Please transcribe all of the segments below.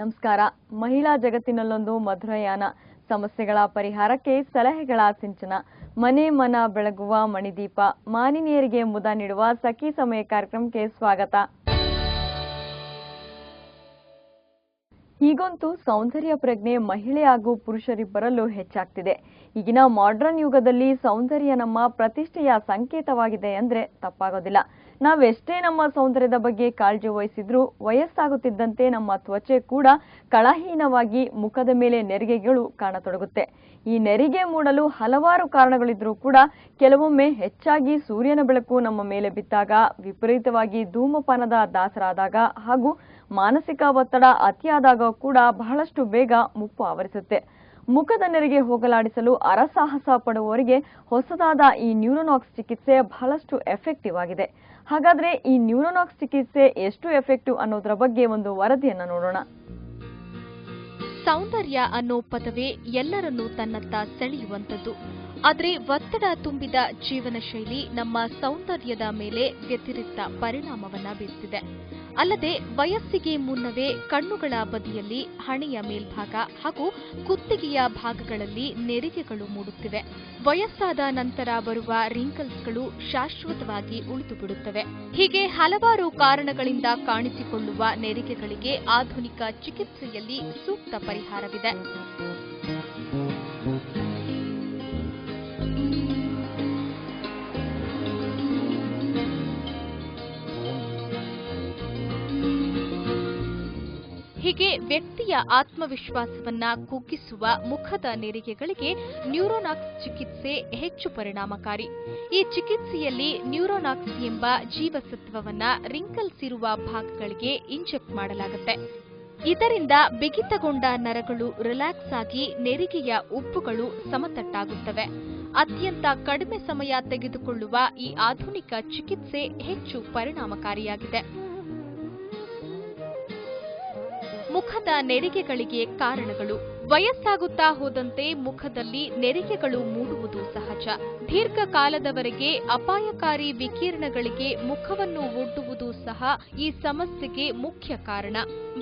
ನಮಸ್ಕಾರ. ಮಹಿಳಾ ಜಗತ್ತಿನಲ್ಲೊಂದು ಮಧುರಯಾನ, ಸಮಸ್ಯೆಗಳ ಪರಿಹಾರಕ್ಕೆ ಸಲಹೆಗಳ ಸಿಂಚನ, ಮನೆ ಮನ ಬೆಳಗುವ ಮಣಿದೀಪ, ಮಾನಿನಿಯರಿಗೆ ಮುದ ನೀಡುವ ಸಖಿ ಸಮಯ ಕಾರ್ಯಕ್ರಮಕ್ಕೆ ಸ್ವಾಗತ. ಹೀಗಂತೂ ಸೌಂದರ್ಯ ಪ್ರಜ್ಞೆ ಮಹಿಳೆ ಹಾಗೂ ಪುರುಷರಿಬ್ಬರಲ್ಲೂ ಹೆಚ್ಚಾಗ್ತಿದೆ. ಈಗಿನ ಮಾಡರ್ನ್ ಯುಗದಲ್ಲಿ ಸೌಂದರ್ಯ ನಮ್ಮ ಪ್ರತಿಷ್ಠೆಯ ಸಂಕೇತವಾಗಿದೆ ಅಂದ್ರೆ ತಪ್ಪಾಗೋದಿಲ್ಲ. ನಾವೆಷ್ಟೇ ನಮ್ಮ ಸೌಂದರ್ಯದ ಬಗ್ಗೆ ಕಾಳಜಿ ವಹಿಸಿದ್ರೂ ವಯಸ್ಸಾಗುತ್ತಿದ್ದಂತೆ ನಮ್ಮ ತ್ವಚೆ ಕೂಡ ಕಳಹೀನವಾಗಿ ಮುಖದ ಮೇಲೆ ನೆರಿಗೆಗಳು ಕಾಣತೊಡಗುತ್ತೆ. ಈ ನೆರಿಗೆ ಮೂಡಲು ಹಲವಾರು ಕಾರಣಗಳಿದ್ರೂ ಕೂಡ ಕೆಲವೊಮ್ಮೆ ಹೆಚ್ಚಾಗಿ ಸೂರ್ಯನ ಬೆಳಕು ನಮ್ಮ ಮೇಲೆ ಬಿದ್ದಾಗ, ವಿಪರೀತವಾಗಿ ಧೂಮಪಾನದ ದಾಸರಾದಾಗ ಹಾಗೂ ಮಾನಸಿಕ ಒತ್ತಡ ಅತಿಯಾದಾಗ ಕೂಡ ಬಹಳಷ್ಟು ಬೇಗ ಮುಪ್ಪು ಆವರಿಸುತ್ತೆ. ಮುಖದ ನೆರಿಗೆ ಹೋಗಲಾಡಿಸಲು ಅರಸಾಹಸ ಪಡುವವರಿಗೆ ಹೊಸದಾದ ಈ ನ್ಯೂರೋನಾಕ್ಸ್ ಚಿಕಿತ್ಸೆ ಬಹಳಷ್ಟು ಎಫೆಕ್ಟಿವ್ ಆಗಿದೆ. ಹಾಗಾದ್ರೆ ಈ ನ್ಯೂರೋನಾಕ್ಸ್ ಚಿಕಿತ್ಸೆ ಎಷ್ಟು ಎಫೆಕ್ಟಿವ್ ಅನ್ನೋದರ ಬಗ್ಗೆ ಒಂದು ವರದಿಯನ್ನ ನೋಡೋಣ. ಸೌಂದರ್ಯ ಅನ್ನೋ ಪದವೇ ಎಲ್ಲರನ್ನೂ ತನ್ನತ್ತ ಸೆಳೆಯುವಂಥದ್ದು. ಆದರೆ ಒತ್ತಡ ತುಂಬಿದ ಜೀವನ ಶೈಲಿ ನಮ್ಮ ಸೌಂದರ್ಯದ ಮೇಲೆ ವ್ಯತಿರಿಕ್ತ ಪರಿಣಾಮವನ್ನ ಬೀರ್ತಿದೆ. ಅಲ್ಲದೆ ವಯಸ್ಸಿಗೆ ಮುನ್ನವೇ ಕಣ್ಣುಗಳ ಬದಿಯಲ್ಲಿ, ಹಣೆಯ ಮೇಲ್ಭಾಗ ಹಾಗೂ ಕುತ್ತಿಗೆಯ ಭಾಗಗಳಲ್ಲಿ ನೆರಿಗೆಗಳು ಮೂಡುತ್ತಿವೆ. ವಯಸ್ಸಾದ ನಂತರ ಬರುವ ರಿಂಕಲ್ಸ್ಗಳು ಶಾಶ್ವತವಾಗಿ ಉಳಿದು ಬಿಡುತ್ತವೆ. ಹೀಗೆ ಹಲವಾರು ಕಾರಣಗಳಿಂದ ಕಾಣಿಸಿಕೊಳ್ಳುವ ನೆರಿಗೆಗಳಿಗೆ ಆಧುನಿಕ ಚಿಕಿತ್ಸೆಯಲ್ಲಿ ಸೂಕ್ತ ಪರಿಹಾರವಿದೆ. ಹೀಗೆ ವ್ಯಕ್ತಿಯ ಆತ್ಮವಿಶ್ವಾಸವನ್ನ ಕುಗ್ಗಿಸುವ ಮುಖದ ನೆರಿಗೆಗಳಿಗೆ ನ್ಯೂರೋನಾಕ್ಸ್ ಚಿಕಿತ್ಸೆ ಹೆಚ್ಚು ಪರಿಣಾಮಕಾರಿ. ಈ ಚಿಕಿತ್ಸೆಯಲ್ಲಿ ನ್ಯೂರೋನಾಕ್ಸ್ ಎಂಬ ಜೀವಸತ್ವವನ್ನ ರಿಂಕಲ್ಸ್ ಇರುವ ಭಾಗಗಳಿಗೆ ಇಂಜೆಕ್ಟ್ ಮಾಡಲಾಗುತ್ತೆ. ಇದರಿಂದ ಬಿಗಿತಗೊಂಡ ನರಗಳು ರಿಲ್ಯಾಕ್ಸ್ ಆಗಿ ನೆರಿಗೆಯ ಉಬ್ಬುಗಳು ಸಮತಟ್ಟಾಗುತ್ತವೆ. ಅತ್ಯಂತ ಕಡಿಮೆ ಸಮಯ ತೆಗೆದುಕೊಳ್ಳುವ ಈ ಆಧುನಿಕ ಚಿಕಿತ್ಸೆ ಹೆಚ್ಚು ಪರಿಣಾಮಕಾರಿಯಾಗಿದೆ. ಮುಖದ ನೆರಿಗೆಗಳಿಗೆ ಕಾರಣಗಳು. ವಯಸ್ಸಾಗುತ್ತಾ ಹೋದಂತೆ ಮುಖದಲ್ಲಿ ನೆರಿಗೆಗಳು ಮೂಡುವುದು ಸಹಜ. ದೀರ್ಘಕಾಲದವರೆಗೆ ಅಪಾಯಕಾರಿ ವಿಕಿರಣಗಳಿಗೆ ಮುಖವನ್ನು ಒಡ್ಡುವುದು ಸಹ ಈ ಸಮಸ್ಯೆಗೆ ಮುಖ್ಯ ಕಾರಣ.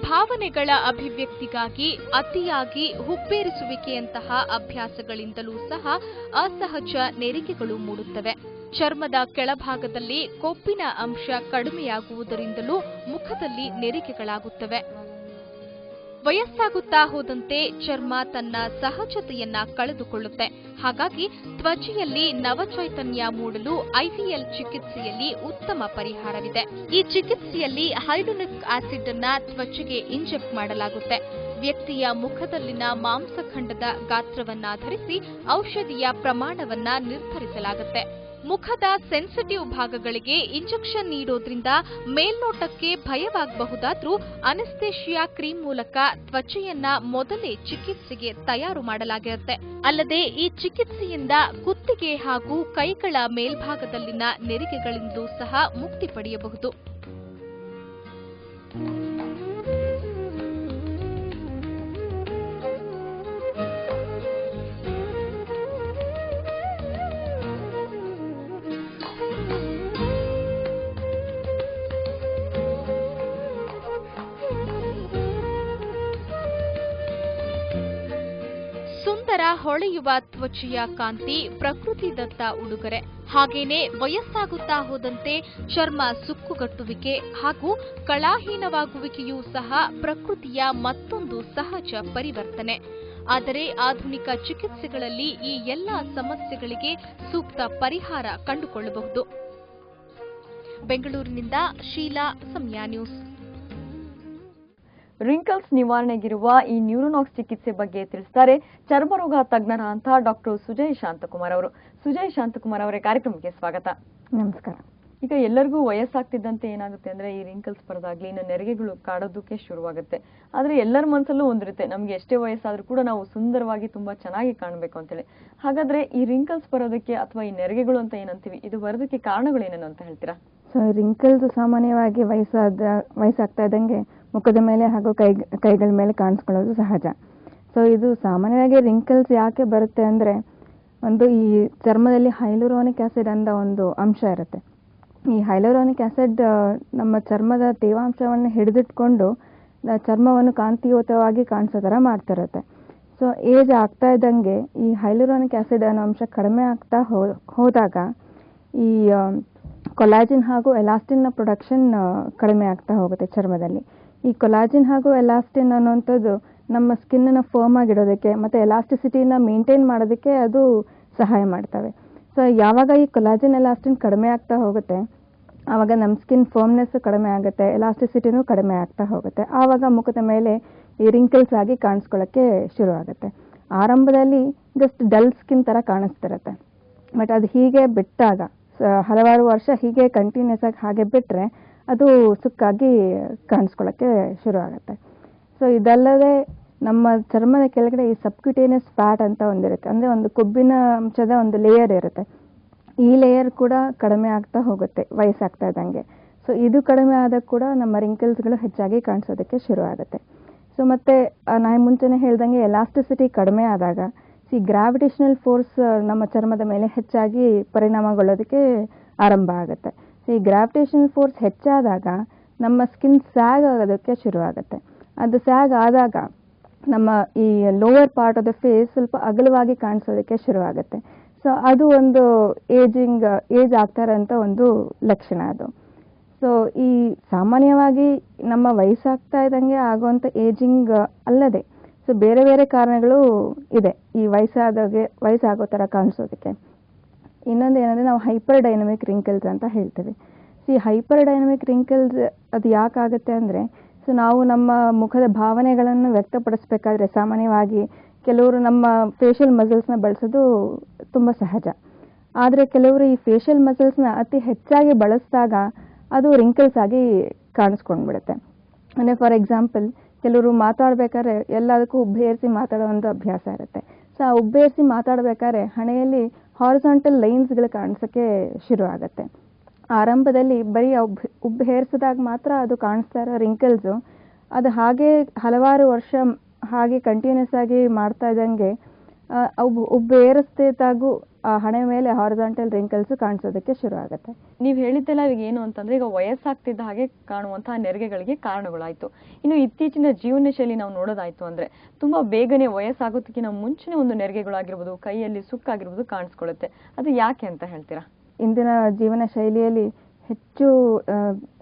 ಭಾವನೆಗಳ ಅಭಿವ್ಯಕ್ತಿಗಾಗಿ ಅತಿಯಾಗಿ ಹುಬ್ಬೇರಿಸುವಿಕೆಯಂತಹ ಅಭ್ಯಾಸಗಳಿಂದಲೂ ಸಹ ಅಸಹಜ ನೆರಿಗೆಗಳು ಮೂಡುತ್ತವೆ. ಚರ್ಮದ ಕೆಳಭಾಗದಲ್ಲಿ ಕೊಬ್ಬಿನ ಅಂಶ ಕಡಿಮೆಯಾಗುವುದರಿಂದಲೂ ಮುಖದಲ್ಲಿ ನೆರಿಗೆಗಳಾಗುತ್ತವೆ. ವಯಸ್ಸಾಗುತ್ತಾ ಹೋದಂತೆ ಚರ್ಮ ತನ್ನ ಸಹಜತೆಯನ್ನ ಕಳೆದುಕೊಳ್ಳುತ್ತೆ. ಹಾಗಾಗಿ ತ್ವಚೆಯಲ್ಲಿ ನವಚೈತನ್ಯ ಮೂಡಲು ಐವಿಎಲ್ ಚಿಕಿತ್ಸೆಯಲ್ಲಿ ಉತ್ತಮ ಪರಿಹಾರವಿದೆ. ಈ ಚಿಕಿತ್ಸೆಯಲ್ಲಿ ಹೈಲುರಿಕ್ ಆಸಿಡ್ ಅನ್ನ ತ್ವಚೆಗೆ ಇಂಜೆಕ್ಟ್ ಮಾಡಲಾಗುತ್ತೆ. ವ್ಯಕ್ತಿಯ ಮುಖದಲ್ಲಿನ ಮಾಂಸಖಂಡದ ಗಾತ್ರವನ್ನಾಧರಿಸಿ ಔಷಧಿಯ ಪ್ರಮಾಣವನ್ನ ನಿರ್ಧರಿಸಲಾಗುತ್ತೆ. ಮುಖದ ಸೆನ್ಸಿಟಿವ್ ಭಾಗಗಳಿಗೆ ಇಂಜೆಕ್ಷನ್ ನೀಡೋದ್ರಿಂದ ಮೇಲ್ನೋಟಕ್ಕೆ ಭಯವಾಗಬಹುದಾದ್ರೂ ಅನೆಸ್ಥೇಷಿಯಾ ಕ್ರೀಮ್ ಮೂಲಕ ತ್ವಚೆಯನ್ನ ಮೊದಲೇ ಚಿಕಿತ್ಸೆಗೆ ತಯಾರು ಮಾಡಲಾಗಿರುತ್ತೆ. ಅಲ್ಲದೆ ಈ ಚಿಕಿತ್ಸೆಯಿಂದ ಕುತ್ತಿಗೆ ಹಾಗೂ ಕೈಗಳ ಮೇಲ್ಭಾಗದಲ್ಲಿನ ನೆರಿಗೆಗಳಿಂದಲೂ ಸಹ ಮುಕ್ತಿ ಪಡೆಯಬಹುದು. ಸುಂದರ ಹೊಳೆಯುವ ತ್ವಚೆಯ ಕಾಂತಿ ಪ್ರಕೃತಿದತ್ತ ಉಡುಗೊರೆ. ಹಾಗೇನೆ ವಯಸ್ಸಾಗುತ್ತಾ ಹೋದಂತೆ ಚರ್ಮ ಸುಕ್ಕುಗಟ್ಟುವಿಕೆ ಹಾಗೂ ಕಳಾಹೀನವಾಗುವಿಕೆಯೂ ಸಹ ಪ್ರಕೃತಿಯ ಮತ್ತೊಂದು ಸಹಜ ಪರಿವರ್ತನೆ. ಆದರೆ ಆಧುನಿಕ ಚಿಕಿತ್ಸೆಗಳಲ್ಲಿ ಈ ಎಲ್ಲ ಸಮಸ್ಯೆಗಳಿಗೆ ಸೂಕ್ತ ಪರಿಹಾರ ಕಂಡುಕೊಳ್ಳಬಹುದು. ಬೆಂಗಳೂರಿನಿಂದ ಶೀಲಾ, ಸಮಯ ನ್ಯೂಸ್. ರಿಂಕಲ್ಸ್ ನಿವಾರಣೆಗಿರುವ ಈ ನ್ಯೂರೋನಾಕ್ಸ್ ಚಿಕಿತ್ಸೆ ಬಗ್ಗೆ ತಿಳಿಸ್ತಾರೆ ಚರ್ಮರೋಗ ತಜ್ಞರಾದಂಥ ಡಾಕ್ಟರ್ ಸುಜಯ್ ಶಾಂತಕುಮಾರ್ ಅವರು. ಸುಜಯ್ ಶಾಂತಕುಮಾರ್ ಅವರೇ, ಕಾರ್ಯಕ್ರಮಕ್ಕೆ ಸ್ವಾಗತ. ನಮಸ್ಕಾರ. ಈಗ ಎಲ್ಲರಿಗೂ ವಯಸ್ಸಾಗ್ತಿದ್ದಂತೆ ಏನಾಗುತ್ತೆ ಅಂದ್ರೆ ಈ ರಿಂಕಲ್ಸ್ ಬರೋದಾಗ್ಲಿ, ಇನ್ನು ನೆರಿಗೆಗಳು ಕಾಡೋದಕ್ಕೆ ಶುರುವಾಗುತ್ತೆ. ಆದ್ರೆ ಎಲ್ಲರ ಮನಸ್ಸಲ್ಲೂ ಒಂದಿರುತ್ತೆ, ನಮ್ಗೆ ಎಷ್ಟೇ ವಯಸ್ಸಾದ್ರೂ ಕೂಡ ನಾವು ಸುಂದರವಾಗಿ ತುಂಬಾ ಚೆನ್ನಾಗಿ ಕಾಣಬೇಕು ಅಂತೇಳಿ. ಹಾಗಾದ್ರೆ ಈ ರಿಂಕಲ್ಸ್ ಬರೋದಕ್ಕೆ ಅಥವಾ ಈ ನೆರಿಗೆಗಳು ಅಂತ ಏನಂತೀವಿ, ಇದು ಬರೋದಕ್ಕೆ ಕಾರಣಗಳೇನೇನು ಅಂತ ಹೇಳ್ತೀರಾ? ಸೊ ರಿಂಕಲ್ಸ್ ಸಾಮಾನ್ಯವಾಗಿ ವಯಸ್ಸಾಗ್ತಾ ಇದ್ದಂಗೆ ಮುಖದ ಮೇಲೆ ಹಾಗೂ ಕೈಗಳ ಮೇಲೆ ಕಾಣಿಸ್ಕೊಳ್ಳೋದು ಸಹಜ. ಸೊ ಇದು ಸಾಮಾನ್ಯವಾಗಿ ರಿಂಕಲ್ಸ್ ಯಾಕೆ ಬರುತ್ತೆ ಅಂದರೆ, ಒಂದು ಈ ಚರ್ಮದಲ್ಲಿ ಹೈಲುರಾನಿಕ್ ಆಸಿಡ್ ಅಂತ ಒಂದು ಅಂಶ ಇರುತ್ತೆ. ಈ ಹೈಲುರಾನಿಕ್ ಆಸಿಡ್ ನಮ್ಮ ಚರ್ಮದ ತೇವಾಂಶವನ್ನು ಹಿಡಿದಿಟ್ಕೊಂಡು ಚರ್ಮವನ್ನು ಕಾಂತಿಯುತವಾಗಿ ಕಾಣಿಸೋ ಥರ ಮಾಡ್ತಿರುತ್ತೆ. ಸೊ ಏಜ್ ಆಗ್ತಾ ಇದ್ದಂಗೆ ಈ ಹೈಲುರಾನಿಕ್ ಆ್ಯಸಿಡ್ ಅನ್ನೋ ಅಂಶ ಕಡಿಮೆ ಆಗ್ತಾ ಹೋದಾಗ ಈ ಕೊಲಾಜಿನ್ ಹಾಗೂ ಎಲಾಸ್ಟಿನ್ನ ಪ್ರೊಡಕ್ಷನ್ ಕಡಿಮೆ ಆಗ್ತಾ ಹೋಗುತ್ತೆ ಚರ್ಮದಲ್ಲಿ. ಈ ಕೊಲಾಜಿನ್ ಹಾಗೂ ಎಲಾಸ್ಟಿನ್ ಅನ್ನೋಂಥದ್ದು ನಮ್ಮ ಸ್ಕಿನ್ನನ್ನು ಫರ್ಮ್ ಆಗಿಡೋದಕ್ಕೆ ಮತ್ತು ಎಲಾಸ್ಟಿಸಿಟಿನ ಮೇಂಟೈನ್ ಮಾಡೋದಕ್ಕೆ ಅದು ಸಹಾಯ ಮಾಡ್ತವೆ. ಸೊ ಯಾವಾಗ ಈ ಕೊಲಾಜಿನ್ ಎಲಾಸ್ಟಿನ್ ಕಡಿಮೆ ಆಗ್ತಾ ಹೋಗುತ್ತೆ ಆವಾಗ ನಮ್ಮ ಸ್ಕಿನ್ ಫರ್ಮ್ನೆಸ್ ಕಡಿಮೆ ಆಗುತ್ತೆ, ಎಲಾಸ್ಟಿಸಿಟಿನೂ ಕಡಿಮೆ ಆಗ್ತಾ ಹೋಗುತ್ತೆ. ಆವಾಗ ಮುಖದ ಮೇಲೆ ಈ ರಿಂಕಲ್ಸ್ ಆಗಿ ಕಾಣಿಸ್ಕೊಳ್ಳೋಕ್ಕೆ ಶುರು ಆಗುತ್ತೆ. ಆರಂಭದಲ್ಲಿ ಜಸ್ಟ್ ಡಲ್ ಸ್ಕಿನ್ ಥರ ಕಾಣಿಸ್ತಿರುತ್ತೆ, ಬಟ್ ಅದು ಹೀಗೆ ಬಿಟ್ಟಾಗ ಹಲವಾರು ವರ್ಷ ಹೀಗೆ ಕಂಟಿನ್ಯೂಸ್ ಆಗಿ ಹಾಗೆ ಬಿಟ್ಟರೆ ಅದು ಸುಕ್ಕಾಗಿ ಕಾಣಿಸ್ಕೊಳ್ಳೋಕ್ಕೆ ಶುರು ಆಗುತ್ತೆ. ಸೊ ಇದಲ್ಲದೆ ನಮ್ಮ ಚರ್ಮದ ಕೆಳಗಡೆ ಈ ಸಬ್ಕ್ಯುಟೇನಿಯಸ್ ಫ್ಯಾಟ್ ಅಂತ ಒಂದಿರುತ್ತೆ, ಅಂದರೆ ಒಂದು ಕೊಬ್ಬಿನ ಅಂಶದ ಒಂದು ಲೇಯರ್ ಇರುತ್ತೆ. ಈ ಲೇಯರ್ ಕೂಡ ಕಡಿಮೆ ಆಗ್ತಾ ಹೋಗುತ್ತೆ ವಯಸ್ಸಾಗ್ತಾ ಇದ್ದಂಗೆ. ಸೊ ಇದು ಕಡಿಮೆ ಆದಾಗ ಕೂಡ ನಮ್ಮ ರಿಂಕಲ್ಸ್ಗಳು ಹೆಚ್ಚಾಗಿ ಕಾಣಿಸೋದಕ್ಕೆ ಶುರು ಆಗುತ್ತೆ. ಸೊ ಮತ್ತು ನಾನು ಮುಂಚೆನೇ ಹೇಳ್ದಂಗೆ ಎಲಾಸ್ಟಿಸಿಟಿ ಕಡಿಮೆ ಆದಾಗ ಗ್ರಾವಿಟೇಷನಲ್ ಫೋರ್ಸ್ ನಮ್ಮ ಚರ್ಮದ ಮೇಲೆ ಹೆಚ್ಚಾಗಿ ಪರಿಣಾಮಗೊಳ್ಳೋದಕ್ಕೆ ಆರಂಭ ಆಗುತ್ತೆ. ಸೊ ಈ ಗ್ರಾವಿಟೇಷನಲ್ ಫೋರ್ಸ್ ಹೆಚ್ಚಾದಾಗ ನಮ್ಮ ಸ್ಕಿನ್ ಸ್ಯಾಗ್ ಆಗೋದಕ್ಕೆ ಶುರು ಆಗುತ್ತೆ. ಅದು ಸ್ಯಾಗ್ ಆದಾಗ ನಮ್ಮ ಈ lower part of the face ಸ್ವಲ್ಪ ಅಗಲವಾಗಿ ಕಾಣಿಸೋದಕ್ಕೆ ಶುರು ಆಗುತ್ತೆ. ಸೊ ಅದು ಒಂದು ಏಜ್ ಆಗ್ತಾ ಇರೋಂಥ ಒಂದು ಲಕ್ಷಣ ಅದು. ಸೊ ಈ ಸಾಮಾನ್ಯವಾಗಿ ನಮ್ಮ ವಯಸ್ಸಾಗ್ತಾ ಇದ್ದಂಗೆ ಆಗುವಂಥ ಏಜಿಂಗ್ ಅಲ್ಲದೆ ಸೊ ಬೇರೆ ಬೇರೆ ಕಾರಣಗಳು ಇದೆ ಈ ವಯಸ್ಸಾಗೋ ಥರ ಕಾಣಿಸೋದಕ್ಕೆ. ಇನ್ನೊಂದು ಏನಂದರೆ ನಾವು ಹೈಪರ್ ಡೈನಮಿಕ್ ರಿಂಕಲ್ಸ್ ಅಂತ ಹೇಳ್ತೀವಿ. ಸೊ ಈ ಹೈಪರ್ ಡೈನಮಿಕ್ ರಿಂಕಲ್ಸ್ ಅದು ಯಾಕಾಗುತ್ತೆ ಅಂದರೆ ಸೊ ನಾವು ನಮ್ಮ ಮುಖದ ಭಾವನೆಗಳನ್ನು ವ್ಯಕ್ತಪಡಿಸ್ಬೇಕಾದ್ರೆ ಸಾಮಾನ್ಯವಾಗಿ ಕೆಲವರು ನಮ್ಮ ಫೇಶಿಯಲ್ ಮಸಲ್ಸ್ನ ಬಳಸೋದು ತುಂಬ ಸಹಜ. ಆದರೆ ಕೆಲವರು ಈ ಫೇಶಿಯಲ್ ಮಸಲ್ಸ್ನ ಅತಿ ಹೆಚ್ಚಾಗಿ ಬಳಸಿದಾಗ ಅದು ರಿಂಕಲ್ಸ್ ಆಗಿ ಕಾಣಿಸ್ಕೊಂಡ್ಬಿಡುತ್ತೆ. ಅಂದರೆ ಫಾರ್ ಎಕ್ಸಾಂಪಲ್ ಕೆಲವರು ಮಾತಾಡಬೇಕಾದ್ರೆ ಎಲ್ಲದಕ್ಕೂ ಉಬ್ಬೇರಿಸಿ ಮಾತಾಡೋ ಒಂದು ಅಭ್ಯಾಸ ಇರುತ್ತೆ. ಸೊ ಆ ಉಬ್ಬೇರಿಸಿ ಮಾತಾಡಬೇಕಾದ್ರೆ ಹಣೆಯಲ್ಲಿ ಹಾರಿಸಾಂಟಲ್ ಲೈನ್ಸ್ಗಳು ಕಾಣಿಸೋಕ್ಕೆ ಶುರು ಆಗುತ್ತೆ. ಆರಂಭದಲ್ಲಿ ಬರೀ ಉಬ್ಬೇರಿಸಿದಾಗ ಮಾತ್ರ ಅದು ಕಾಣಿಸ್ತಾ ಇರೋ ರಿಂಕಲ್ಸು ಅದು ಹಾಗೆ ಹಲವಾರು ವರ್ಷ ಹಾಗೆ ಕಂಟಿನ್ಯೂಸ್ ಆಗಿ ಮಾಡ್ತಾ ಇದ್ದಂಗೆ ಉಬ್ಬೇರಿಸ್ತಿದ್ದಾಗೂ ಆ ಹಣೆ ಮೇಲೆ ಹಾರಿಸಾಂಟಲ್ ರಿಂಕಲ್ಸ್ ಕಾಣಿಸೋದಕ್ಕೆ ಶುರು ಆಗುತ್ತೆ. ನೀವು ಹೇಳಿದ್ದೆಲ್ಲ ಈಗ ಏನು ಅಂತಂದ್ರೆ ಈಗ ವಯಸ್ಸಾಗ್ತಿದ್ದ ಹಾಗೆ ಕಾಣುವಂತಹ ನೆರಿಗೆಗಳಿಗೆ ಕಾರಣಗಳಾಯ್ತು. ಇನ್ನು ಇತ್ತೀಚಿನ ಜೀವನ ಶೈಲಿ ನಾವು ನೋಡೋದಾಯ್ತು ಅಂದ್ರೆ ತುಂಬಾ ಬೇಗನೆ ವಯಸ್ಸಾಗೋದಕ್ಕಿಂತ ಮುಂಚೆನೇ ಒಂದು ನೆರಿಗೆಗಳಾಗಿರ್ಬೋದು, ಕೈಯಲ್ಲಿ ಸುಕ್ಕಾಗಿರ್ಬೋದು ಕಾಣಿಸ್ಕೊಳ್ಳುತ್ತೆ. ಅದು ಯಾಕೆ ಅಂತ ಹೇಳ್ತೀರಾ? ಇಂದಿನ ಜೀವನ ಶೈಲಿಯಲ್ಲಿ ಹೆಚ್ಚು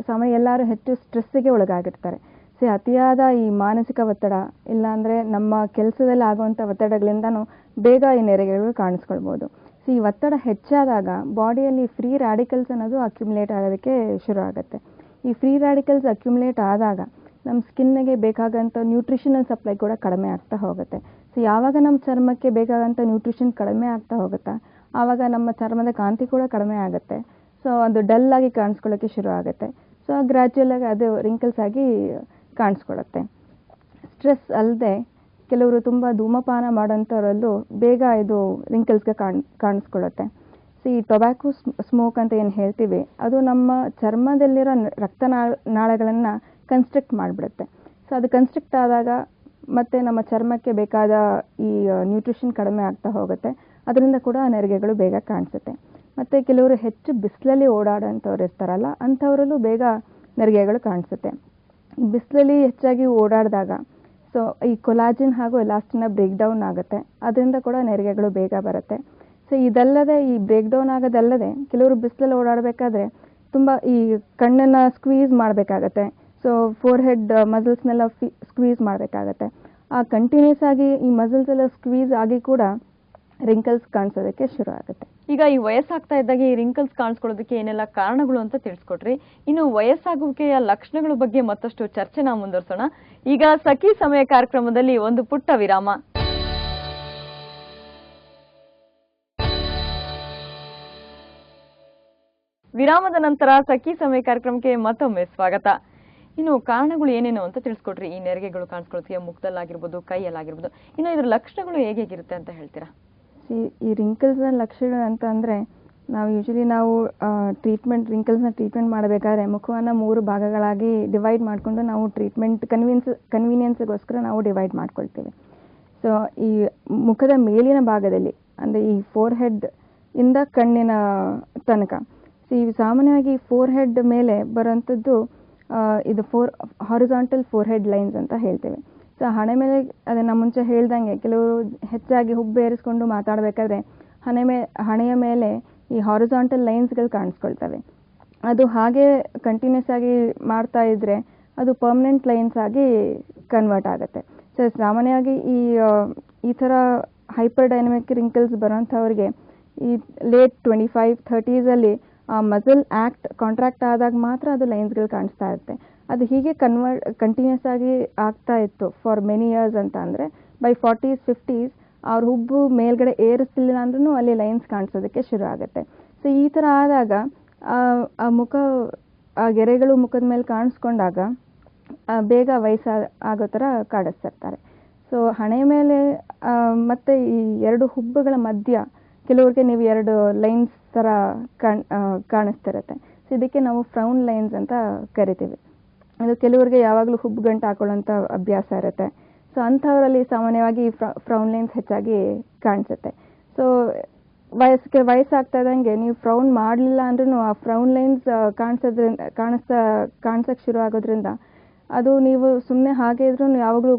ಸಮಯ ಎಲ್ಲರೂ ಹೆಚ್ಚು ಸ್ಟ್ರೆಸ್ಸಿಗೆ ಒಳಗಾಗಿರ್ತಾರೆ. ಸೊ ಅತಿಯಾದ ಈ ಮಾನಸಿಕ ಒತ್ತಡ ಇಲ್ಲಾಂದರೆ ನಮ್ಮ ಕೆಲಸದಲ್ಲಿ ಆಗುವಂಥ ಒತ್ತಡಗಳಿಂದನೂ ಬೇಗ ಈ ನೆರಿಗೆಗಳು ಕಾಣಿಸ್ಕೊಳ್ಬೋದು. ಸೊ ಈ ಒತ್ತಡ ಹೆಚ್ಚಾದಾಗ ಬಾಡಿಯಲ್ಲಿ ಫ್ರೀ ರ್ಯಾಡಿಕಲ್ಸ್ ಅನ್ನೋದು ಅಕ್ಯುಮುಲೇಟ್ ಆಗೋದಕ್ಕೆ ಶುರು ಆಗುತ್ತೆ. ಈ ಫ್ರೀ ರ್ಯಾಡಿಕಲ್ಸ್ ಅಕ್ಯುಮುಲೇಟ್ ಆದಾಗ ನಮ್ಮ ಸ್ಕಿನ್ನಿಗೆ ಬೇಕಾಗಂಥ ನ್ಯೂಟ್ರಿಷನಲ್ ಸಪ್ಲೈ ಕೂಡ ಕಡಿಮೆ ಆಗ್ತಾ ಹೋಗುತ್ತೆ. ಸೊ ಯಾವಾಗ ನಮ್ಮ ಚರ್ಮಕ್ಕೆ ಬೇಕಾಗಂಥ ನ್ಯೂಟ್ರಿಷನ್ ಕಡಿಮೆ ಆಗ್ತಾ ಹೋಗುತ್ತಾ ಆವಾಗ ನಮ್ಮ ಚರ್ಮದ ಕಾಂತಿ ಕೂಡ ಕಡಿಮೆ ಆಗುತ್ತೆ. ಸೊ ಅದು ಡಲ್ ಆಗಿ ಕಾಣಿಸ್ಕೊಳ್ಳೋಕ್ಕೆ ಶುರು ಆಗುತ್ತೆ. ಸೊ ಗ್ರ್ಯಾಜುಯಲ್ ಆಗಿ ಅದು ರಿಂಕಲ್ಸ್ ಆಗಿ ಕಾಣಿಸ್ಕೊಳ್ಳುತ್ತೆ. ಸ್ಟ್ರೆಸ್ ಅಲ್ಲದೆ ಕೆಲವರು ತುಂಬ ಧೂಮಪಾನ ಮಾಡೋಂಥವರಲ್ಲೂ ಬೇಗ ಇದು ರಿಂಕಲ್ಸ್ಗೆ ಕಾಣಿಸ್ಕೊಳ್ಳುತ್ತೆ. ಸೊ ಈ ಟೊಬ್ಯಾಕೊ ಸ್ಮೋಕ್ ಅಂತ ಏನು ಹೇಳ್ತೀವಿ ಅದು ನಮ್ಮ ಚರ್ಮದಲ್ಲಿರೋ ರಕ್ತನಾಳಗಳನ್ನು ಕನ್ಸ್ಟ್ರಿಕ್ಟ್ ಮಾಡಿಬಿಡುತ್ತೆ. ಸೊ ಅದು ಕನ್ಸ್ಟ್ರಿಕ್ಟ್ ಆದಾಗ ಮತ್ತೆ ನಮ್ಮ ಚರ್ಮಕ್ಕೆ ಬೇಕಾದ ಈ ನ್ಯೂಟ್ರಿಷನ್ ಕಡಿಮೆ ಆಗ್ತಾ ಹೋಗುತ್ತೆ. ಅದರಿಂದ ಕೂಡ ನೆರಿಗೆಗಳು ಬೇಗ ಕಾಣಿಸುತ್ತೆ. ಮತ್ತು ಕೆಲವರು ಹೆಚ್ಚು ಬಿಸಿಲಲ್ಲಿ ಓಡಾಡೋಂಥವ್ರು ಇರ್ತಾರಲ್ಲ ಅಂಥವರಲ್ಲೂ ಬೇಗ ನೆರಿಗೆಗಳು ಕಾಣಿಸುತ್ತೆ. ಬಿಸಿಲಲ್ಲಿ ಹೆಚ್ಚಾಗಿ ಓಡಾಡಿದಾಗ ಸೊ ಈ ಕೊಲಾಜಿನ್ ಹಾಗೂ ಎಲಾಸ್ಟಿನ ಬ್ರೇಕ್ ಡೌನ್ ಆಗುತ್ತೆ. ಅದರಿಂದ ಕೂಡ ನೆರಿಗೆಗಳು ಬೇಗ ಬರುತ್ತೆ. ಸೊ ಇದಲ್ಲದೆ ಈ ಬ್ರೇಕ್ ಡೌನ್ ಆಗೋದಲ್ಲದೆ ಕೆಲವರು ಬಿಸಿಲಲ್ಲಿ ಓಡಾಡಬೇಕಾದ್ರೆ ತುಂಬ ಈ ಕಣ್ಣನ್ನು ಸ್ಕ್ವೀಸ್ ಮಾಡಬೇಕಾಗತ್ತೆ. ಸೊ ಫೋರ್ಹೆಡ್ ಮಸಲ್ಸ್ನೆಲ್ಲ ಸ್ಕ್ವೀಸ್ ಮಾಡಬೇಕಾಗತ್ತೆ. ಆ ಕಂಟಿನ್ಯೂಸ್ ಆಗಿ ಈ ಮಸಲ್ಸ್ ಎಲ್ಲ ಸ್ಕ್ವೀಸ್ ಆಗಿ ಕೂಡ ರಿಂಕಲ್ಸ್ ಕಾಣಿಸೋದಕ್ಕೆ ಶುರು ಆಗುತ್ತೆ. ಈಗ ಈ ವಯಸ್ಸಾಗ್ತಾ ಇದ್ದಾಗ ಈ ರಿಂಕಲ್ಸ್ ಕಾಣಿಸ್ಕೊಳ್ಳೋದಕ್ಕೆ ಏನೆಲ್ಲ ಕಾರಣಗಳು ಅಂತ ತಿಳಿಸ್ಕೊಟ್ರಿ. ಇನ್ನು ವಯಸ್ಸಾಗುವಿಕೆಯ ಲಕ್ಷಣಗಳ ಬಗ್ಗೆ ಮತ್ತಷ್ಟು ಚರ್ಚೆನ ಮುಂದುವರಿಸೋಣ. ಈಗ ಸಖಿ ಸಮಯ ಕಾರ್ಯಕ್ರಮದಲ್ಲಿ ಒಂದು ಪುಟ್ಟ ವಿರಾಮ. ವಿರಾಮದ ನಂತರ ಸಖಿ ಸಮಯ ಕಾರ್ಯಕ್ರಮಕ್ಕೆ ಮತ್ತೊಮ್ಮೆ ಸ್ವಾಗತ. ಇನ್ನು ಕಾರಣಗಳು ಏನೇನು ಅಂತ ತಿಳಿಸ್ಕೊಟ್ರಿ. ಈ ನೆರಿಗೆಗಳು ಕಾಣಿಸ್ಕೊಳ್ಳೋದಕ್ಕೆ ಮುಖದಲ್ಲಾಗಿರ್ಬೋದು, ಕೈಯಲ್ಲಾಗಿರ್ಬೋದು. ಇನ್ನು ಇದ್ರ ಲಕ್ಷಣಗಳು ಹೇಗಿರುತ್ತೆ ಅಂತ ಹೇಳ್ತೀರಾ? ಈ ರಿರಿಂಕಲ್ಸ್ನ ಲಕ್ಷಣ ಅಂತ ಅಂದರೆ ನಾವು ರಿಂಕಲ್ಸ್ನ ಟ್ರೀಟ್ಮೆಂಟ್ ಮಾಡಬೇಕಾದ್ರೆ ಮುಖವನ್ನು 3 ಭಾಗಗಳಾಗಿ ಡಿವೈಡ್ ಮಾಡಿಕೊಂಡು ನಾವು ಟ್ರೀಟ್ಮೆಂಟ್ ಕನ್ವೀನಿಯನ್ಸ್ಗೋಸ್ಕರ ನಾವು ಡಿವೈಡ್ ಮಾಡ್ಕೊಳ್ತೀವಿ. ಸೊ ಈ ಮುಖದ ಮೇಲಿನ ಭಾಗದಲ್ಲಿ ಅಂದರೆ ಈ ಫೋರ್ಹೆಡ್ ಇಂದ ಕಣ್ಣಿನ ತನಕ ಸೊ ಈ ಸಾಮಾನ್ಯವಾಗಿ ಫೋರ್ಹೆಡ್ ಮೇಲೆ ಬರೋಂಥದ್ದು ಇದು ಹಾರಿಜಾಂಟಲ್ ಫೋರ್ಹೆಡ್ ಲೈನ್ಸ್ ಅಂತ ಹೇಳ್ತೇವೆ. ಸೊ ಹಣೆ ಮೇಲೆ ಅದನ್ನು ಮುಂಚೆ ಹೇಳ್ದಂಗೆ ಕೆಲವರು ಹೆಚ್ಚಾಗಿ ಹುಬ್ಬೇರಿಸ್ಕೊಂಡು ಮಾತಾಡಬೇಕಾದ್ರೆ ಹಣೆಯ ಮೇಲೆ ಈ ಹಾರಿಜಾಂಟಲ್ ಲೈನ್ಸ್ಗಳು ಕಾಣಿಸ್ಕೊಳ್ತವೆ. ಅದು ಹಾಗೆ ಕಂಟಿನ್ಯೂಸ್ ಆಗಿ ಮಾಡ್ತಾ ಇದ್ರೆ ಅದು ಪರ್ಮನೆಂಟ್ ಲೈನ್ಸ್ ಆಗಿ ಕನ್ವರ್ಟ್ ಆಗುತ್ತೆ. ಸೊ ಸಾಮಾನ್ಯವಾಗಿ ಈ ಥರ ಹೈಪರ್ ಡೈನಮಿಕ್ ರಿಂಕಲ್ಸ್ ಬರೋಂಥವ್ರಿಗೆ ಈ ಲೇಟ್ 25-30s ಆ ಮಸಲ್ ಕಾಂಟ್ರಾಕ್ಟ್ ಆದಾಗ ಮಾತ್ರ ಅದು ಲೈನ್ಸ್ಗಳು ಕಾಣಿಸ್ತಾ ಇರುತ್ತೆ. ಅದು ಹೀಗೆ ಕಂಟಿನ್ಯೂಸ್ ಆಗಿ ಆಗ್ತಾ ಇತ್ತು ಫಾರ್ ಮೆನಿ ಇಯರ್ಸ್ ಅಂತ ಅಂದರೆ ಬೈ 40s 50s ಅವ್ರ ಹುಬ್ಬು ಮೇಲ್ಗಡೆ ಏರಿಸ್ತಿಲ್ಲ ಅಂದ್ರೂ ಅಲ್ಲಿ ಲೈನ್ಸ್ ಕಾಣಿಸೋದಕ್ಕೆ ಶುರು ಆಗುತ್ತೆ. ಸೊ ಈ ಥರ ಆದಾಗ ಆ ಗೆರೆಗಳು ಮುಖದ ಮೇಲೆ ಕಾಣಿಸ್ಕೊಂಡಾಗ ಬೇಗ ಆಗೋ ಥರ ಕಾಣಿಸ್ತಿರ್ತಾರೆ. ಸೊ ಹಣೆ ಮೇಲೆ ಮತ್ತು ಈ ಎರಡು ಹುಬ್ಬುಗಳ ಮಧ್ಯ ಕೆಲವ್ರಿಗೆ ನೀವು ಎರಡು ಲೈನ್ಸ್ ಥರ ಕಾಣಿಸ್ತಿರುತ್ತೆ. ಸೊ ಇದಕ್ಕೆ ನಾವು ಫ್ರೌನ್ ಲೈನ್ಸ್ ಅಂತ ಕರಿತೀವಿ. ಅದು ಕೆಲವ್ರಿಗೆ ಯಾವಾಗಲೂ ಹುಬ್ಬು ಗಂಟು ಹಾಕೊಳ್ಳೋಂಥ ಅಭ್ಯಾಸ ಇರುತ್ತೆ. ಸೊ ಅಂಥವರಲ್ಲಿ ಸಾಮಾನ್ಯವಾಗಿ ಫ್ರೌನ್ ಲೈನ್ಸ್ ಹೆಚ್ಚಾಗಿ ಕಾಣಿಸುತ್ತೆ. ಸೊ ವಯಸ್ಸಾಗ್ತಾ ಇದ್ದಂಗೆ ನೀವು ಫ್ರೌನ್ ಮಾಡಲಿಲ್ಲ ಅಂದ್ರೂ ಆ ಫ್ರೌನ್ ಲೈನ್ಸ್ ಕಾಣಿಸೋಕ್ಕೆ ಶುರು ಆಗೋದ್ರಿಂದ ಅದು ನೀವು ಸುಮ್ಮನೆ ಹಾಗೆ ಇದ್ರೂ ಯಾವಾಗಲೂ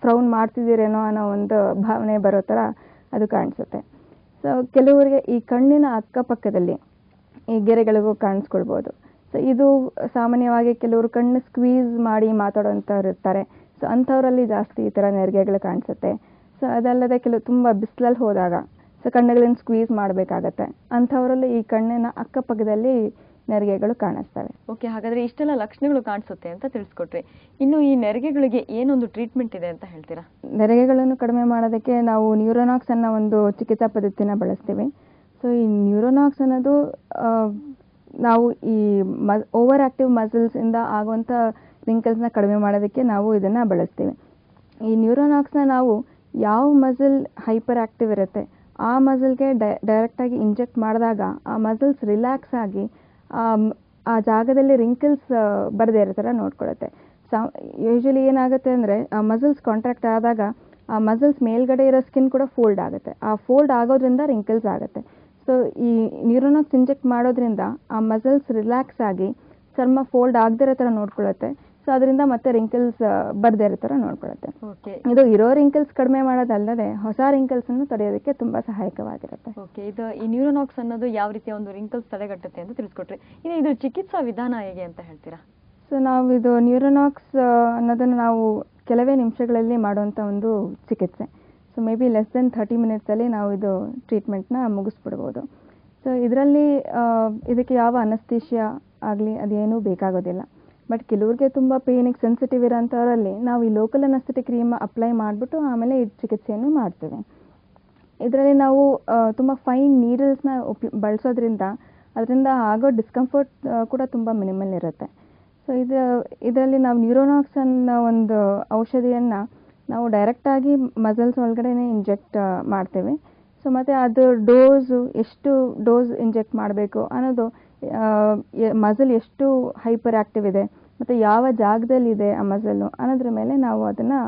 ಫ್ರೌನ್ ಮಾಡ್ತಿದ್ದೀರೇನೋ ಅನ್ನೋ ಒಂದು ಭಾವನೆ ಬರೋ ಥರ ಅದು ಕಾಣಿಸುತ್ತೆ. ಸೊ ಕೆಲವರಿಗೆ ಈ ಕಣ್ಣಿನ ಅಕ್ಕಪಕ್ಕದಲ್ಲಿ ಈ ಗೆರೆಗಳಿಗೂ ಕಾಣಿಸ್ಕೊಳ್ಬೋದು. ಸೊ ಇದು ಸಾಮಾನ್ಯವಾಗಿ ಕೆಲವರು ಕಣ್ಣು ಸ್ಕ್ವೀಸ್ ಮಾಡಿ ಮಾತಾಡೋಂಥವ್ರು ಇರ್ತಾರೆ. ಸೊ ಅಂಥವರಲ್ಲಿ ಜಾಸ್ತಿ ಈ ಥರ ನೆರಿಗೆಗಳು ಕಾಣಿಸುತ್ತೆ. ಸೊ ಅದಲ್ಲದೆ ತುಂಬ ಬಿಸಿಲಲ್ಲಿ ಹೋದಾಗ ಸೊ ಕಣ್ಣುಗಳನ್ನು ಸ್ಕ್ವೀಸ್ ಮಾಡಬೇಕಾಗತ್ತೆ. ಅಂಥವರಲ್ಲಿ ಈ ಕಣ್ಣಿನ ಅಕ್ಕಪಕ್ಕದಲ್ಲಿ ನೆರಿಗೆಗಳು ಕಾಣಿಸ್ತವೆ. ಓಕೆ, ಹಾಗಾದರೆ ಇಷ್ಟೆಲ್ಲ ಲಕ್ಷಣಗಳು ಕಾಣಿಸುತ್ತೆ ಅಂತ ತಿಳಿಸ್ಕೊಟ್ರಿ. ಇನ್ನು ಈ ನೆರಿಗೆಗಳಿಗೆ ಏನೊಂದು ಟ್ರೀಟ್ಮೆಂಟ್ ಇದೆ ಅಂತ ಹೇಳ್ತೀರಾ? ನೆರಿಗೆಗಳನ್ನು ಕಡಿಮೆ ಮಾಡೋದಕ್ಕೆ ನಾವು ನ್ಯೂರೋನಾಕ್ಸ್ ಅನ್ನೋ ಒಂದು ಚಿಕಿತ್ಸಾ ಪದ್ಧತಿನ ಬಳಸ್ತೀವಿ. ಸೊ ಈ ನ್ಯೂರೋನಾಕ್ಸ್ ಅನ್ನೋದು ನಾವು ಈ ಓವರ್ ಆಕ್ಟಿವ್ ಮಸಲ್ಸಿಂದ ಆಗುವಂಥ ರಿಂಕಲ್ಸ್ನ ಕಡಿಮೆ ಮಾಡೋದಕ್ಕೆ ನಾವು ಇದನ್ನು ಬಳಸ್ತೀವಿ. ಈ ನ್ಯೂರೋನಾಕ್ಸ್ನ ನಾವು ಯಾವ ಮಸಲ್ ಹೈಪರ್ ಆಕ್ಟಿವ್ ಇರುತ್ತೆ ಆ ಮಸಲ್ಗೆ ಡೈರೆಕ್ಟಾಗಿ ಇಂಜೆಕ್ಟ್ ಮಾಡಿದಾಗ ಆ ಮಸಲ್ಸ್ ರಿಲ್ಯಾಕ್ಸ್ ಆಗಿ ಆ ಜಾಗದಲ್ಲಿ ರಿಂಕಲ್ಸ್ ಬರದೇ ಇರೋ ಥರ ನೋಡ್ಕೊಳ್ಳುತ್ತೆ. ಯೂಶ್ವಲಿ ಏನಾಗುತ್ತೆ ಅಂದರೆ ಆ ಮಸಲ್ಸ್ ಕಾಂಟ್ರಾಕ್ಟ್ ಆದಾಗ ಆ ಮಸಲ್ಸ್ ಮೇಲ್ಗಡೆ ಇರೋ ಸ್ಕಿನ್ ಕೂಡ ಫೋಲ್ಡ್ ಆಗುತ್ತೆ. ಆ ಫೋಲ್ಡ್ ಆಗೋದ್ರಿಂದ ರಿಂಕಲ್ಸ್ ಆಗುತ್ತೆ. ಸೊ ಈ ನ್ಯೂರೋನಾಕ್ಸ್ ಇಂಜೆಕ್ಟ್ ಮಾಡೋದ್ರಿಂದ ಆ ಮಸಲ್ಸ್ ರಿಲ್ಯಾಕ್ಸ್ ಆಗಿ ಚರ್ಮ ಫೋಲ್ಡ್ ಆಗದಿರೋ ಥರ ನೋಡ್ಕೊಳ್ಳುತ್ತೆ. ಸೊ ಅದರಿಂದ ಮತ್ತೆ ರಿಂಕಲ್ಸ್ ಬರದೇ ಇರೋ ಥರ ನೋಡ್ಕೊಳ್ಳುತ್ತೆ. ಇದು ಇರೋ ರಿಂಕಲ್ಸ್ ಕಡಿಮೆ ಮಾಡೋದಲ್ಲದೆ ಹೊಸ ರಿಂಕಲ್ಸ್ ಅನ್ನು ತಡೆಯೋದಕ್ಕೆ ತುಂಬಾ ಸಹಾಯಕವಾಗಿರುತ್ತೆ. ಓಕೆ, ಈ ನ್ಯೂರೋನಾಕ್ಸ್ ಅನ್ನೋದು ಯಾವ ರೀತಿಯ ಒಂದು ರಿಂಕಲ್ಸ್ ತಡೆಗಟ್ಟುತ್ತೆ ಅಂತ ತಿಳಿಸ್ಕೊಟ್ರಿ. ಇನ್ನು ಇದು ಚಿಕಿತ್ಸಾ ವಿಧಾನ ಹೇಗೆ ಅಂತ ಹೇಳ್ತೀರಾ? ಸೊ ನಾವು ಇದು ನ್ಯೂರೋನಾಕ್ಸ್ ಅನ್ನೋದನ್ನು ನಾವು ಕೆಲವೇ ನಿಮಿಷಗಳಲ್ಲಿ ಮಾಡುವಂಥ ಒಂದು ಚಿಕಿತ್ಸೆ. So may be less than 30 minutesಲ್ಲಿ ನಾವು ಇದು ಟ್ರೀಟ್ಮೆಂಟ್ನ ಮುಗಿಸ್ಬಿಡ್ಬೋದು. ಸೊ ಇದರಲ್ಲಿ ಇದಕ್ಕೆ ಯಾವ ಅನಸ್ತೇಷಿಯಾ ಆಗಲಿ ಅದೇನೂ ಬೇಕಾಗೋದಿಲ್ಲ. ಬಟ್ ಕೆಲವ್ರಿಗೆ ತುಂಬ ಪೇನಿಗೆ ಸೆನ್ಸಿಟಿವ್ ಇರೋಂಥವರಲ್ಲಿ ನಾವು ಈ ಲೋಕಲ್ ಅನಸ್ಥೆಟಿಕ್ ಕ್ರೀಮ್ ಅಪ್ಲೈ ಮಾಡಿಬಿಟ್ಟು ಆಮೇಲೆ ಈ ಚಿಕಿತ್ಸೆಯನ್ನು ಮಾಡ್ತೇವೆ. ಇದರಲ್ಲಿ ನಾವು ತುಂಬ ಫೈನ್ ನೀಡಲ್ಸ್ನ ಬಳಸೋದ್ರಿಂದ ಅದರಿಂದ ಆಗೋ ಡಿಸ್ಕಂಫರ್ಟ್ ಕೂಡ ತುಂಬ ಮಿನಿಮಲ್ ಇರುತ್ತೆ. ಸೊ ಇದರಲ್ಲಿ ನಾವು ನ್ಯೂರೋನಾಕ್ಸ್ ಅನ್ನೋ ಒಂದು ಔಷಧಿಯನ್ನು ನಾವು ಡೈರೆಕ್ಟಾಗಿ ಮಸಲ್ಸ್ ಒಳಗಡೆನೇ ಇಂಜೆಕ್ಟ್ ಮಾಡ್ತೇವೆ. ಸೊ ಮತ್ತು ಅದು ಎಷ್ಟು ಡೋಸ್ ಇಂಜೆಕ್ಟ್ ಮಾಡಬೇಕು ಅನ್ನೋದು ಮಸಲ್ ಎಷ್ಟು ಹೈಪರ್ ಆಕ್ಟಿವ್ ಇದೆ ಮತ್ತು ಯಾವ ಜಾಗದಲ್ಲಿದೆ ಆ ಮಸಲ್ಲು ಅನ್ನೋದ್ರ ಮೇಲೆ ನಾವು ಅದನ್ನು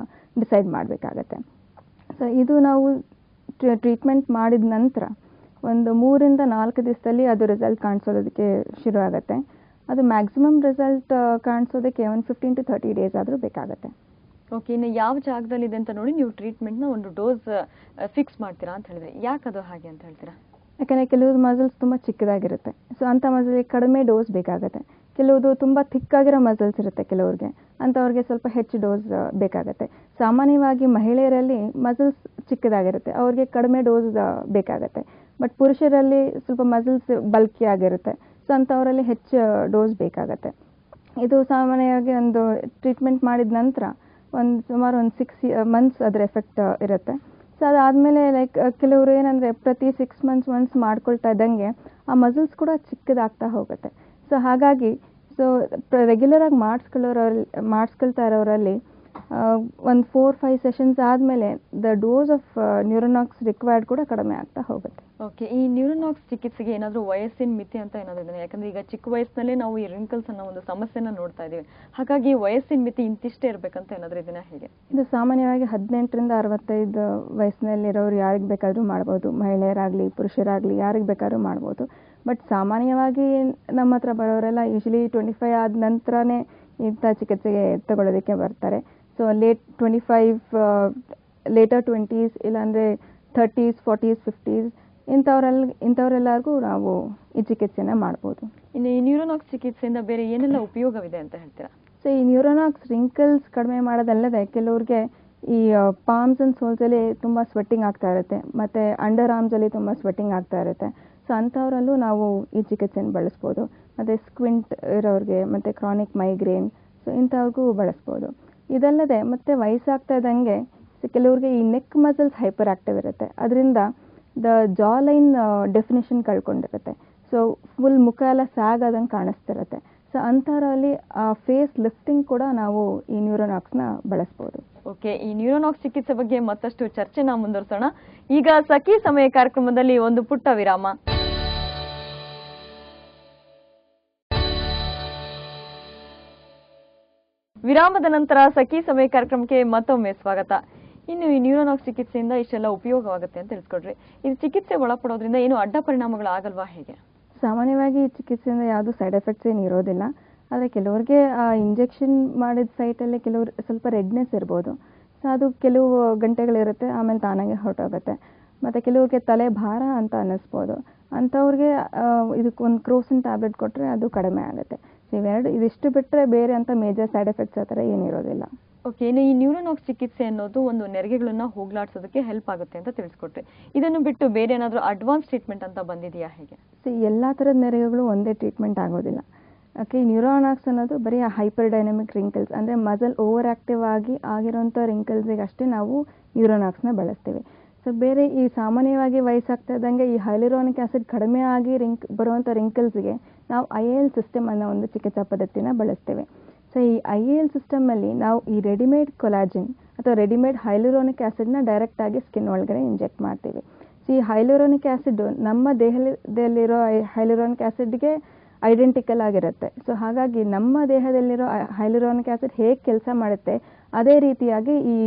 ಡಿಸೈಡ್ ಮಾಡಬೇಕಾಗತ್ತೆ. ಸೊ ಇದು ನಾವು ಟ್ರೀಟ್ಮೆಂಟ್ ಮಾಡಿದ ನಂತರ ಒಂದು 3 to 4 ದಿವಸದಲ್ಲಿ ಅದು ರಿಸಲ್ಟ್ ಕಾಣಿಸೋದಕ್ಕೆ ಶುರು ಆಗುತ್ತೆ. ಅದು ಮ್ಯಾಕ್ಸಿಮಮ್ ರಿಸಲ್ಟ್ ಕಾಣಿಸೋದಕ್ಕೆ ಒಂದು 15 to 30 days ಆದರೂ ಬೇಕಾಗುತ್ತೆ. ಓಕೆ, ಇನ್ನು ಯಾವ ಜಾಗದಲ್ಲಿದೆ ಅಂತ ನೋಡಿ ನೀವು ಟ್ರೀಟ್ಮೆಂಟ್ನ ಒಂದು ಡೋಸ್ ಫಿಕ್ಸ್ ಮಾಡ್ತೀರಾ ಅಂತ ಹೇಳಿದ್ರೆ, ಯಾಕದು ಹಾಗೆ ಅಂತ ಹೇಳ್ತೀರಾ? ಯಾಕಂದರೆ ಕೆಲವು ಮಸಲ್ಸ್ ತುಂಬ ಚಿಕ್ಕದಾಗಿರುತ್ತೆ. ಸೊ ಅಂಥ ಮಸಲ್ಗೆ ಕಡಿಮೆ ಡೋಸ್ ಬೇಕಾಗುತ್ತೆ. ಕೆಲವುದು ತುಂಬ ಥಿಕ್ಕಾಗಿರೋ ಮಸಲ್ಸ್ ಇರುತ್ತೆ ಕೆಲವ್ರಿಗೆ, ಅಂಥವ್ರಿಗೆ ಸ್ವಲ್ಪ ಹೆಚ್ಚು ಡೋಸ್ ಬೇಕಾಗುತ್ತೆ. ಸಾಮಾನ್ಯವಾಗಿ ಮಹಿಳೆಯರಲ್ಲಿ ಮಸಲ್ಸ್ ಚಿಕ್ಕದಾಗಿರುತ್ತೆ, ಅವ್ರಿಗೆ ಕಡಿಮೆ ಡೋಸ್ ಬೇಕಾಗುತ್ತೆ. ಬಟ್ ಪುರುಷರಲ್ಲಿ ಸ್ವಲ್ಪ ಮಸಲ್ಸ್ ಬಲ್ಕಿ ಆಗಿರುತ್ತೆ, ಸೊ ಅಂಥವರಲ್ಲಿ ಹೆಚ್ಚು ಡೋಸ್ ಬೇಕಾಗುತ್ತೆ. ಇದು ಸಾಮಾನ್ಯವಾಗಿ ಒಂದು ಟ್ರೀಟ್ಮೆಂಟ್ ಮಾಡಿದ ನಂತರ ಸುಮಾರು ಒಂದು 6 months ಅದರ ಎಫೆಕ್ಟ್ ಇರುತ್ತೆ. ಸೊ ಅದಾದಮೇಲೆ ಕೆಲವರು ಏನಂದರೆ ಪ್ರತಿ 6 months once ಮಾಡ್ಕೊಳ್ತಾ ಇದ್ದಂಗೆ ಆ ಮಸಲ್ಸ್ ಕೂಡ ಚಿಕ್ಕದಾಗ್ತಾ ಹೋಗುತ್ತೆ. ಸೊ ಹಾಗಾಗಿ ರೆಗ್ಯುಲರಾಗಿ ಮಾಡಿಸ್ಕೊಳ್ತಾ ಇರೋರಲ್ಲಿ ಒಂದು 4-5 sessions ಆದಮೇಲೆ ದ ಡೋಸ್ ಆಫ್ ನ್ಯೂರೋನಾಕ್ಸ್ ರಿಕ್ವೈರ್ಡ್ ಕೂಡ ಕಡಿಮೆ ಆಗ್ತಾ ಹೋಗುತ್ತೆ. ಓಕೆ, ಈ ನ್ಯೂರೋನಾಕ್ಸ್ ಚಿಕಿತ್ಸೆಗೆ ಏನಾದರೂ ವಯಸ್ಸಿನ ಮಿತಿ ಅಂತ ಏನಾದರೂ ಇದೆ? ಯಾಕಂದರೆ ಈಗ ಚಿಕ್ಕ ವಯಸ್ಸಿನಲ್ಲೇ ನಾವು ಈ ರಿಂಕಲ್ಸ್ ಅನ್ನೋ ಒಂದು ಸಮಸ್ಯೆನ ನೋಡ್ತಾ ಇದ್ದೀವಿ. ಹಾಗಾಗಿ ವಯಸ್ಸಿನ ಮಿತಿ ಇಂತಿಷ್ಟೇ ಇರಬೇಕಂತ ಏನಾದರೂ ಇದನ್ನ ಹೇಗೆ? ಇದು ಸಾಮಾನ್ಯವಾಗಿ 18 to 65 ವಯಸ್ಸಿನಲ್ಲಿರೋರು ಯಾರಿಗೆ ಬೇಕಾದರೂ ಮಾಡ್ಬೋದು. ಮಹಿಳೆಯರಾಗಲಿ ಪುರುಷರಾಗಲಿ ಯಾರಿಗೆ ಬೇಕಾದ್ರೂ ಮಾಡ್ಬೋದು. ಬಟ್ ಸಾಮಾನ್ಯವಾಗಿ ನಮ್ಮ ಹತ್ರ ಬರೋರೆಲ್ಲ ಯೂಶಲಿ 25 ಆದ ನಂತರನೇ ಇಂಥ ಚಿಕಿತ್ಸೆಗೆ ತಗೊಳ್ಳೋದಕ್ಕೆ ಬರ್ತಾರೆ. ಸೊ ಲೇಟರ್ 20s ಇಲ್ಲಾಂದರೆ 30s 40s 50s ಇಂಥವರೆಲ್ಲರಿಗೂ ನಾವು ಈ ಚಿಕಿತ್ಸೆನ ಮಾಡ್ಬೋದು. ಇನ್ನು ಈ ನ್ಯೂರೋನಾಕ್ಸ್ ಚಿಕಿತ್ಸೆಯಿಂದ ಬೇರೆ ಏನೆಲ್ಲ ಉಪಯೋಗವಿದೆ ಅಂತ ಹೇಳ್ತೀರಾ? ಸೊ ಈ ನ್ಯೂರೋನಾಕ್ಸ್ ರಿಂಕಲ್ಸ್ ಕಡಿಮೆ ಮಾಡೋದಲ್ಲದೆ ಕೆಲವ್ರಿಗೆ ಈ ಪಾಮ್ಸ್ ಆ್ಯಂಡ್ ಸೋಲ್ಸಲ್ಲಿ ತುಂಬ ಸ್ವೆಟ್ಟಿಂಗ್ ಆಗ್ತಾ ಇರುತ್ತೆ, ಮತ್ತು ಅಂಡರ್ ಆರ್ಮ್ಸಲ್ಲಿ ತುಂಬ ಸ್ವೆಟ್ಟಿಂಗ್ ಆಗ್ತಾ ಇರುತ್ತೆ. ಸೊ ಅಂಥವರಲ್ಲೂ ನಾವು ಈ ಚಿಕಿತ್ಸೆನ ಬಳಸ್ಬೋದು. ಮತ್ತು ಸ್ಕ್ವಿಂಟ್ ಇರೋರಿಗೆ ಮತ್ತು ಕ್ರಾನಿಕ್ ಮೈಗ್ರೇನ್, ಸೊ ಇಂಥವ್ರಿಗೂ ಬಳಸ್ಬೋದು. ಇದಲ್ಲದೆ ಮತ್ತೆ ವಯಸ್ಸಾಗ್ತಾ ಇದ್ದಂಗೆ ಕೆಲವ್ರಿಗೆ ಈ ನೆಕ್ ಮಸಲ್ಸ್ ಹೈಪರ್ ಆಕ್ಟಿವ್ ಇರುತ್ತೆ, ಅದರಿಂದ ದ ಜಾ ಲೈನ್ ಡೆಫಿನೇಷನ್ ಕಳ್ಕೊಂಡಿರುತ್ತೆ. ಸೊ ಫುಲ್ ಮುಖ ಎಲ್ಲ ಸಾಗಾದಂಗೆ ಕಾಣಿಸ್ತಿರುತ್ತೆ. ಸೊ ಅಂಥವರಲ್ಲಿ ಫೇಸ್ ಲಿಫ್ಟಿಂಗ್ ಕೂಡ ನಾವು ಈ ನ್ಯೂರೋನಾಕ್ಸ್ನ ಬಳಸ್ಬೋದು. ಓಕೆ, ಈ ನ್ಯೂರೋನಾಕ್ಸ್ ಚಿಕಿತ್ಸೆ ಬಗ್ಗೆ ಮತ್ತಷ್ಟು ಚರ್ಚೆನ ಮುಂದುವರಿಸೋಣ. ಈಗ ಸಖಿ ಸಮಯ ಕಾರ್ಯಕ್ರಮದಲ್ಲಿ ಒಂದು ಪುಟ್ಟ ವಿರಾಮ. ವಿರಾಮದ ನಂತರ ಸಖಿ ಸಮಯ ಕಾರ್ಯಕ್ರಮಕ್ಕೆ ಮತ್ತೊಮ್ಮೆ ಸ್ವಾಗತ. ಇನ್ನು ಈ ನ್ಯೂರೋನಾಕ್ಸ್ ಚಿಕಿತ್ಸೆಯಿಂದ ಇಷ್ಟೆಲ್ಲ ಉಪಯೋಗವಾಗುತ್ತೆ ಅಂತ ತಿಳಿಸ್ಕೊಡ್ರಿ. ಇದು ಚಿಕಿತ್ಸೆ ಒಳಪಡೋದ್ರಿಂದ ಏನು ಅಡ್ಡ ಪರಿಣಾಮಗಳು ಆಗಲ್ವಾ, ಹೇಗೆ? ಸಾಮಾನ್ಯವಾಗಿ ಈ ಚಿಕಿತ್ಸೆಯಿಂದ ಯಾವುದೂ ಸೈಡ್ ಎಫೆಕ್ಟ್ಸ್ ಏನು ಇರೋದಿಲ್ಲ. ಆದರೆ ಕೆಲವರಿಗೆ ಆ ಇಂಜೆಕ್ಷನ್ ಮಾಡಿದ ಸೈಟಲ್ಲಿ ಕೆಲವರು ಸ್ವಲ್ಪ ರೆಡ್ನೆಸ್ ಇರ್ಬೋದು. ಸೊ ಅದು ಕೆಲವು ಗಂಟೆಗಳಿರುತ್ತೆ, ಆಮೇಲೆ ತಾನಾಗೆ ಹೊರಟೋಗುತ್ತೆ. ಮತ್ತು ಕೆಲವ್ರಿಗೆ ತಲೆ ಭಾರ ಅಂತ ಅನ್ನಿಸ್ಬೋದು. ಅಂಥವ್ರಿಗೆ ಇದಕ್ಕೆ ಒಂದು ಕ್ರೋಸಿನ್ ಟ್ಯಾಬ್ಲೆಟ್ ಕೊಟ್ಟರೆ ಅದು ಕಡಿಮೆ ಆಗುತ್ತೆ. ಸೊ ಇದಿಷ್ಟು ಬಿಟ್ಟರೆ ಬೇರೆ ಅಂತ ಮೇಜರ್ ಸೈಡ್ ಎಫೆಕ್ಟ್ಸ್ ಆ ಥರ ಏನಿರೋದಿಲ್ಲ. ಓಕೆ, ಇನ್ನು ಈ ನ್ಯೂರೋನಾಕ್ಸ್ ಚಿಕಿತ್ಸೆ ಅನ್ನೋದು ಒಂದು ನೆರಿಗೆಗಳನ್ನ ಹೋಗ್ಲಾಡ್ಸೋದಕ್ಕೆ ಹೆಲ್ಪ್ ಆಗುತ್ತೆ ಅಂತ ತಿಳಿಸ್ಕೊಟ್ರಿ. ಇದನ್ನು ಬಿಟ್ಟು ಬೇರೆ ಏನಾದರೂ ಅಡ್ವಾನ್ಸ್ ಟ್ರೀಟ್ಮೆಂಟ್ ಅಂತ ಬಂದಿದೆಯಾ, ಹೇಗೆ? ಸೊ ಎಲ್ಲ ಥರದ ನೆರಿಗೆಗಳು ಒಂದೇ ಟ್ರೀಟ್ಮೆಂಟ್ ಆಗೋದಿಲ್ಲ. ಓಕೆ, ನ್ಯೂರೋನಾಕ್ಸ್ ಅನ್ನೋದು ಬರೀ ಹೈಪರ್ ಡೈನಮಿಕ್ ರಿಂಕಲ್ಸ್, ಅಂದರೆ ಮಸಲ್ ಓವರ್ ಆಕ್ಟಿವ್ ಆಗಿರೋಂಥ ರಿಂಕಲ್ಸಿಗೆ ಅಷ್ಟೇ ನಾವು ನ್ಯೂರೋನಾಕ್ಸ್ನ ಬಳಸ್ತೀವಿ. ಸೊ ಬೇರೆ ಈ ಸಾಮಾನ್ಯವಾಗಿ ವಯಸ್ಸಾಗ್ತಾ ಇದ್ದಂಗೆ ಈ ಹೈಲುರಾನಿಕ್ ಆ್ಯಸಿಡ್ ಕಡಿಮೆ ಆಗಿ ಬರುವಂಥ ರಿಂಕಲ್ಸ್ಗೆ ನಾವು IAL ಸಿಸ್ಟಮ್ ಅನ್ನೋ ಒಂದು ಚಿಕಿತ್ಸಾ ಪದ್ಧತಿನ ಬಳಸ್ತೀವಿ. ಸೊ ಈ IAL ಸಿಸ್ಟಮಲ್ಲಿ ನಾವು ಈ ರೆಡಿಮೇಡ್ ಕೊಲಾಜಿನ್ ಅಥವಾ ರೆಡಿಮೇಡ್ ಹೈಲುರಾನಿಕ್ ಆ್ಯಸಿಡ್ನ ಡೈರೆಕ್ಟಾಗಿ ಸ್ಕಿನ್ ಒಳಗಡೆ ಇಂಜೆಕ್ಟ್ ಮಾಡ್ತೀವಿ. ಸೊ ಈ ಹೈಲುರಾನಿಕ್ ಆ್ಯಸಿಡ್ ನಮ್ಮ ದೇಹದಲ್ಲಿರೋ ಹೈಲುರಾನಿಕ್ ಆ್ಯಸಿಡ್ಗೆ ಐಡೆಂಟಿಕಲ್ ಆಗಿರುತ್ತೆ. ಸೊ ಹಾಗಾಗಿ ನಮ್ಮ ದೇಹದಲ್ಲಿರೋ ಹೈಲುರಾನಿಕ್ ಆ್ಯಸಿಡ್ ಹೇಗೆ ಕೆಲಸ ಮಾಡುತ್ತೆ ಅದೇ ರೀತಿಯಾಗಿ ಈ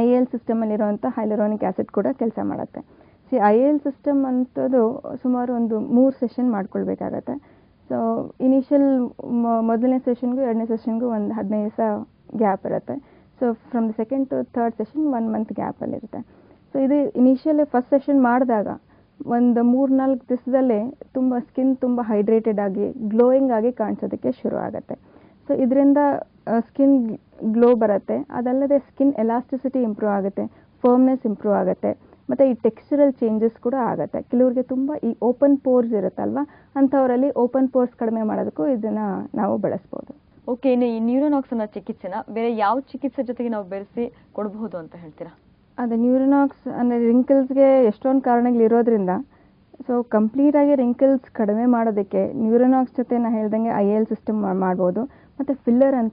IAL ಸಿಸ್ಟಮಲ್ಲಿರುವಂಥ ಹೈಲುರಾನಿಕ್ ಆ್ಯಸಿಡ್ ಕೂಡ ಕೆಲಸ ಮಾಡುತ್ತೆ. ಸೊ IAL ಸಿಸ್ಟಮ್ ಅಂಥದ್ದು ಸುಮಾರು ಒಂದು 3 ಸೆಷನ್ ಮಾಡ್ಕೊಳ್ಬೇಕಾಗತ್ತೆ. ಸೊ ಇನಿಷಿಯಲ್ ಮೊದಲನೇ ಸೆಷನ್ಗೂ ಎರಡನೇ ಸೆಷನ್ಗೂ ಒಂದು 15 ದಿವಸ ಗ್ಯಾಪ್ ಇರುತ್ತೆ. So from the second to third session 1 month ಗ್ಯಾಪಲ್ಲಿರುತ್ತೆ. ಸೊ ಇದು ಇನಿಷಿಯಲಿ ಫಸ್ಟ್ ಸೆಷನ್ ಮಾಡಿದಾಗ ಒಂದು 3-4 ದಿವಸದಲ್ಲೇ ಸ್ಕಿನ್ ತುಂಬ ಹೈಡ್ರೇಟೆಡ್ ಆಗಿ ಗ್ಲೋಯಿಂಗ್ ಆಗಿ ಕಾಣಿಸೋದಕ್ಕೆ ಶುರು ಆಗುತ್ತೆ. ಸೊ ಇದರಿಂದ ಸ್ಕಿನ್ ಗ್ಲೋ ಬರುತ್ತೆ. ಅದಲ್ಲದೆ ಸ್ಕಿನ್ ಎಲಾಸ್ಟಿಸಿಟಿ ಇಂಪ್ರೂವ್ ಆಗುತ್ತೆ, ಫರ್ಮ್ನೆಸ್ ಇಂಪ್ರೂವ್ ಆಗುತ್ತೆ, ಮತ್ತು ಈ ಟೆಕ್ಸ್ಚರಲ್ ಚೇಂಜಸ್ ಕೂಡ ಆಗುತ್ತೆ. ಕೆಲವ್ರಿಗೆ ತುಂಬ ಈ ಓಪನ್ ಪೋರ್ಸ್ ಇರುತ್ತಲ್ವ, ಅಂಥವರಲ್ಲಿ ಓಪನ್ ಪೋರ್ಸ್ ಕಡಿಮೆ ಮಾಡೋದಕ್ಕೂ ಇದನ್ನು ನಾವು ಬಳಸ್ಬೋದು. ಓಕೆ, ಇನ್ನು ಈ ನ್ಯೂರೋನಾಕ್ಸ್ ಅನ್ನೋ ಚಿಕಿತ್ಸೆನ ಬೇರೆ ಯಾವ ಚಿಕಿತ್ಸೆ ಜೊತೆಗೆ ನಾವು ಬೆರೆಸಿ ಕೊಡಬಹುದು ಅಂತ ಹೇಳ್ತೀರಾ? ಅದು ನ್ಯೂರೋನಾಕ್ಸ್ ಅಂದರೆ ರಿಂಕಲ್ಸ್ಗೆ ಎಷ್ಟೊಂದು ಕಾರಣಗಳಿರೋದ್ರಿಂದ ಸೊ ಕಂಪ್ಲೀಟಾಗಿ ರಿಂಕಲ್ಸ್ ಕಡಿಮೆ ಮಾಡೋದಕ್ಕೆ ನ್ಯೂರೋನಾಕ್ಸ್ ಜೊತೆ ನಾನು ಹೇಳ್ದಂಗೆ IAL ಸಿಸ್ಟಮ್ ಮಾಡ್ಬೋದು. ಮತ್ತು ಫಿಲ್ಲರ್ ಅಂತ